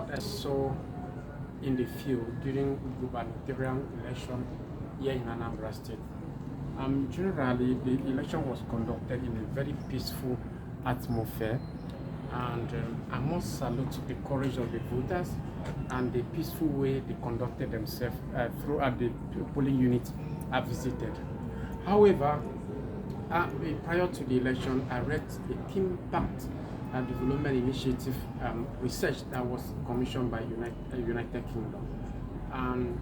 what I saw in the field during gubernatorial election here in Anambra State, generally the election was conducted in a very peaceful atmosphere, and I must salute the courage of the voters and the peaceful way they conducted themselves throughout the polling units I visited. However, prior to the election, I read the Impact and Development Initiative research that was commissioned by United Kingdom. And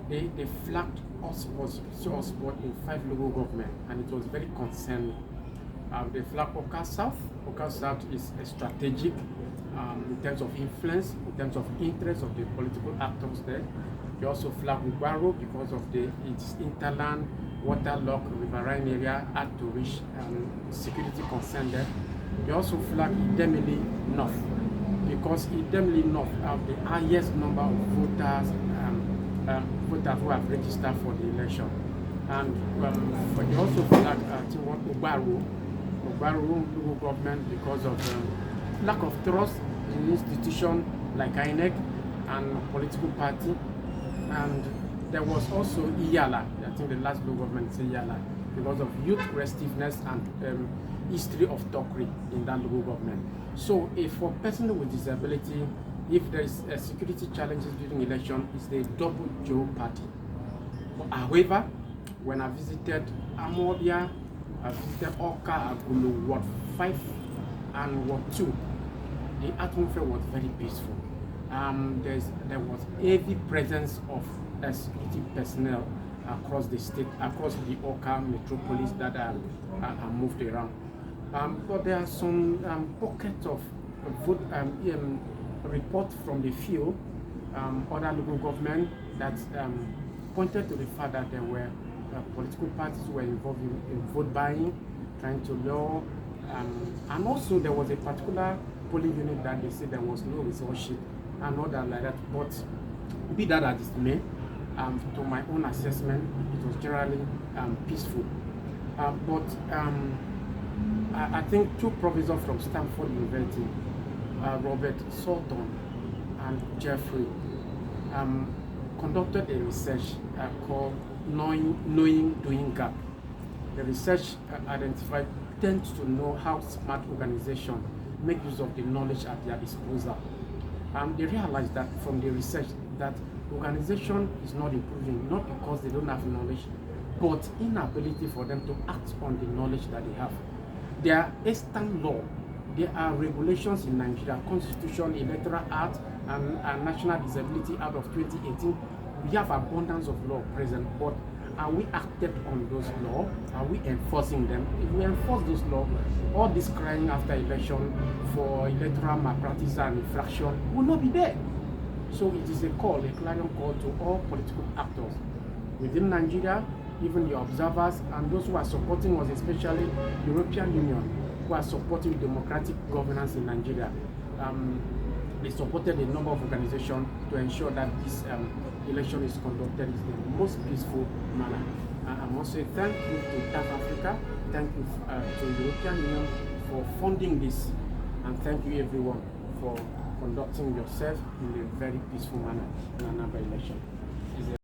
they flagged hotspot in 5 local governments, and it was very concerning. They flagged Awka South. Awka South is strategic in terms of influence, in terms of interest of the political actors there. They also flagged Ugbaru because of its interland, waterlogged riverine area had to reach security concern there. They also flagged Idemili North because Idemili North have the highest number of voters who have registered for the election. And they also flagged Ugbaru local government because of lack of trust in institutions like INEC and political party. And there was also Iyala, I think the last local government is Iyala, because of youth restiveness and history of thuggery in that local government. So if for person with disability, if there is security challenges during election, it's the double Joe party. However, when I visited Amodia, I visited Awka, Agulu, Ward 5 and Ward 2, the atmosphere was very peaceful. There was heavy presence of security personnel across the state, across the Awka metropolis that are moved around. But there are some pockets of reports from the field, other local government that pointed to the fact that there were political parties who were involved in vote buying, trying to lure, and also there was a particular polling unit that they said there was no result sheet and all that like that. But be that as it may, to my own assessment, it was generally peaceful. I think 2 professors from Stanford University, Robert Sultan and Jeffrey, conducted a research called Knowing Doing Gap. The research identified tends to know how smart organizations make use of the knowledge at their disposal. They realized that from the research that organization is not improving, not because they don't have knowledge, but inability for them to act on the knowledge that they have. There are extant law, there are regulations in Nigeria, Constitution, Electoral Act, and National Disability Act of 2018. We have abundance of law present, but are we acted on those laws? Are we enforcing them? If we enforce those laws, all this crying after election for electoral malpractice and infraction will not be there. So it is a clarion call to all political actors within Nigeria, even the observers and those who are supporting us, especially the European Union, who are supporting democratic governance in Nigeria. They supported a number of organizations to ensure that this election is conducted in the most peaceful manner. I must say thank you to TAF Africa, thank you to the European Union for funding this, and thank you everyone for conducting yourself in a very peaceful manner in another election.